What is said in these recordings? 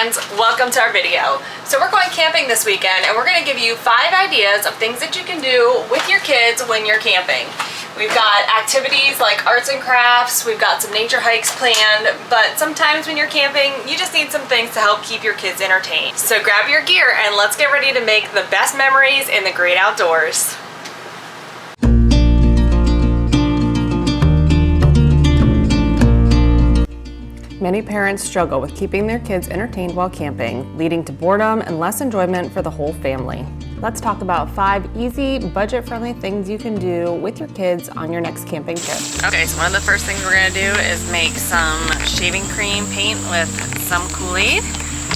friends, welcome to our video. So we're going camping this weekend and we're going to give you 5 ideas of things that you can do with your kids when you're camping. We've got activities like arts and crafts, we've got some nature hikes planned, but sometimes when you're camping, you just need some things to help keep your kids entertained. So grab your gear and let's get ready to make the best memories in the great outdoors. Many parents struggle with keeping their kids entertained while camping, leading to boredom and less enjoyment for the whole family. Let's talk about 5 easy, budget-friendly things you can do with your kids on your next camping trip. Okay, so one of the first things we're gonna do is make some shaving cream paint with some Kool-Aid,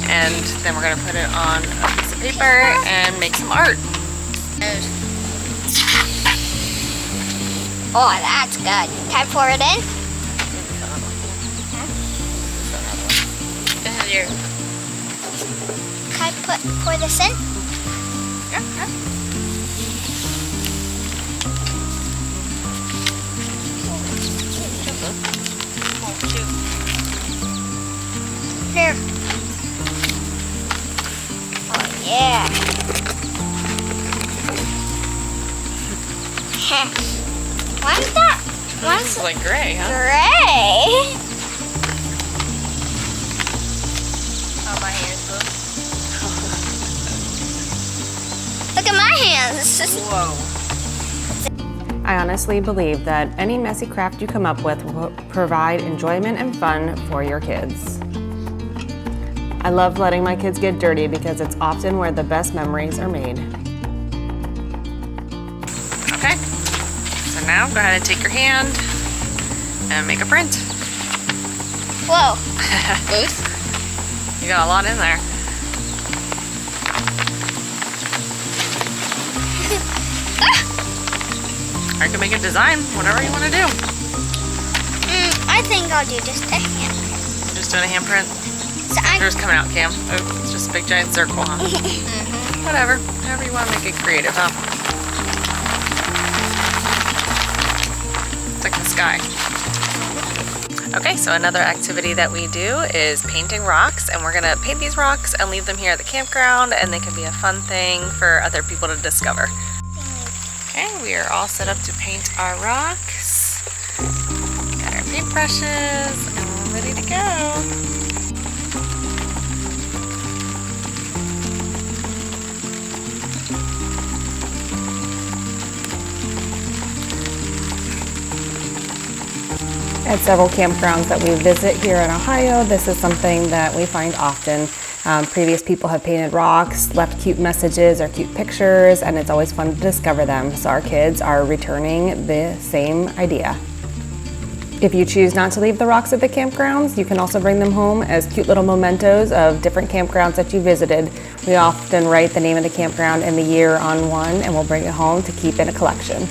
and then we're gonna put it on a piece of paper and make some art. Oh, that's good. Can I pour it in? Here. Can I pour this in? Yeah. Here. Oh, yeah. Why is that? Why is It's like gray, huh? gray? Oh, my hands. Look at my hands. Whoa. I honestly believe that any messy craft you come up with will provide enjoyment and fun for your kids. I love letting my kids get dirty because it's often where the best memories are made. Okay, so now go ahead and take your hand and make a print. Whoa. Loose? You got a lot in there. I can make a design, whatever you want to do. I think I'll do just a hand. Just doing a handprint. So Yours coming out, Cam. Oh, it's just a big giant circle, huh? Whatever. However you want to make it creative, huh? It's like the sky. Okay, so another activity that we do is painting rocks, and we're gonna paint these rocks and leave them here at the campground, and they can be a fun thing for other people to discover. Okay, we are all set up to paint our rocks. Got our paintbrushes, and we're ready to go. At several campgrounds that we visit here in Ohio, this is something that we find often. Previous people have painted rocks, left cute messages or cute pictures, and it's always fun to discover them. So our kids are returning the same idea. If you choose not to leave the rocks at the campgrounds, you can also bring them home as cute little mementos of different campgrounds that you visited. We often write the name of the campground and the year on one, and we'll bring it home to keep in a collection.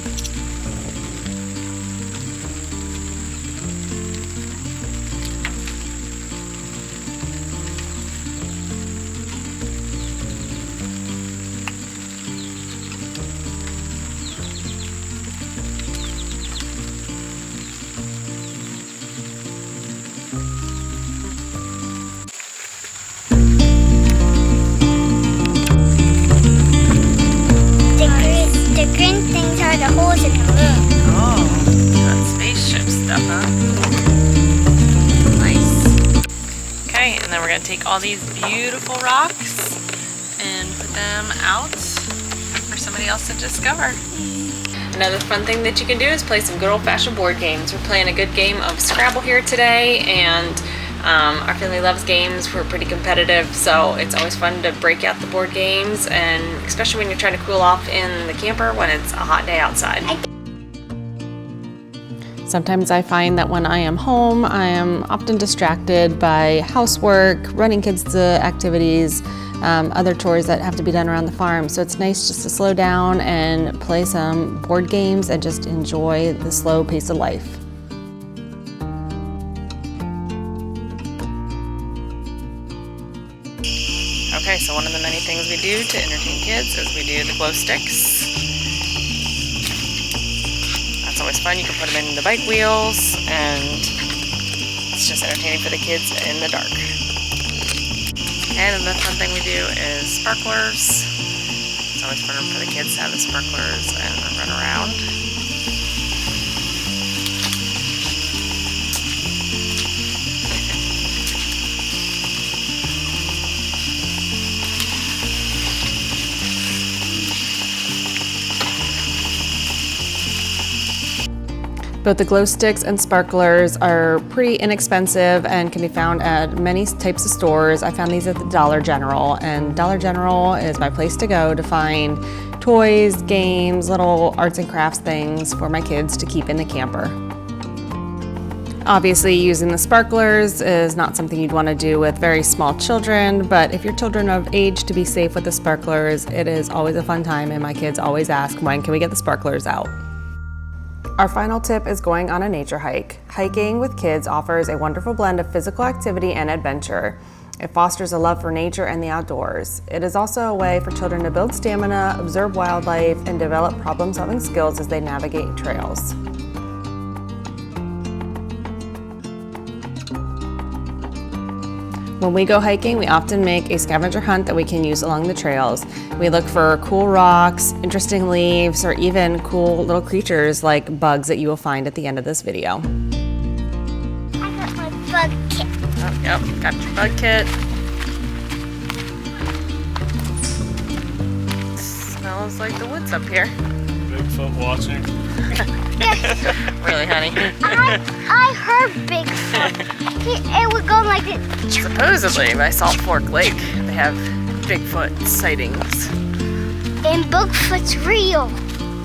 the green things are the holes in the moon. Oh, that spaceship stuff, huh? Nice. Okay, and then we're gonna take all these beautiful rocks and put them out for somebody else to discover. Another fun thing that you can do is play some good old-fashioned board games. We're playing a good game of Scrabble here today, and our family loves games. We're pretty competitive, so it's always fun to break out the board games, and especially when you're trying to cool off in the camper when it's a hot day outside. Sometimes I find that when I am home, I am often distracted by housework, running kids to activities, other chores that have to be done around the farm. So it's nice just to slow down and play some board games and just enjoy the slow pace of life. Okay, so one of the many things we do to entertain kids is we do the glow sticks. That's always fun. You can put them in the bike wheels, and it's just entertaining for the kids in the dark. Okay, and the fun thing we do is sparklers. It's always fun for the kids to have the sparklers and run around. Both the glow sticks and sparklers are pretty inexpensive and can be found at many types of stores. I found these at the Dollar General, and Dollar General is my place to go to find toys, games, little arts and crafts things for my kids to keep in the camper. Obviously, using the sparklers is not something you'd want to do with very small children, but if your children are of age to be safe with the sparklers, it is always a fun time, and my kids always ask, when can we get the sparklers out? Our final tip is going on a nature hike. Hiking with kids offers a wonderful blend of physical activity and adventure. It fosters a love for nature and the outdoors. It is also a way for children to build stamina, observe wildlife, and develop problem-solving skills as they navigate trails. When we go hiking, we often make a scavenger hunt that we can use along the trails. We look for cool rocks, interesting leaves, or even cool little creatures like bugs that you will find at the end of this video. I got my bug kit. Oh, yep, got your bug kit. Smells like the woods up here. Bigfoot watching. Really, honey? I heard Bigfoot. It would go like this. Supposedly, by Salt Fork Lake, they have Bigfoot sightings. And Bigfoot's real.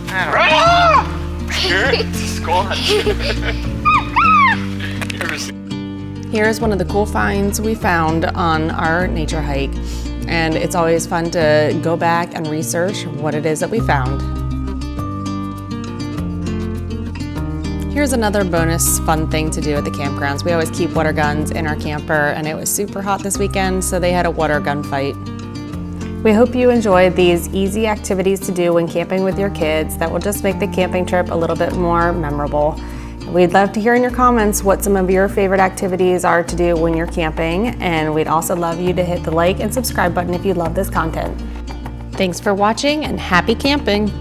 I don't know. Sure, it's a squatch. You ever seen? Here is one of the cool finds we found on our nature hike, and it's always fun to go back and research what it is that we found. Here's another bonus fun thing to do at the campgrounds. We always keep water guns in our camper, and it was super hot this weekend, so they had a water gun fight. We hope you enjoyed these easy activities to do when camping with your kids that will just make the camping trip a little bit more memorable. We'd love to hear in your comments what some of your favorite activities are to do when you're camping, and we'd also love you to hit the like and subscribe button if you love this content. Thanks for watching, and happy camping!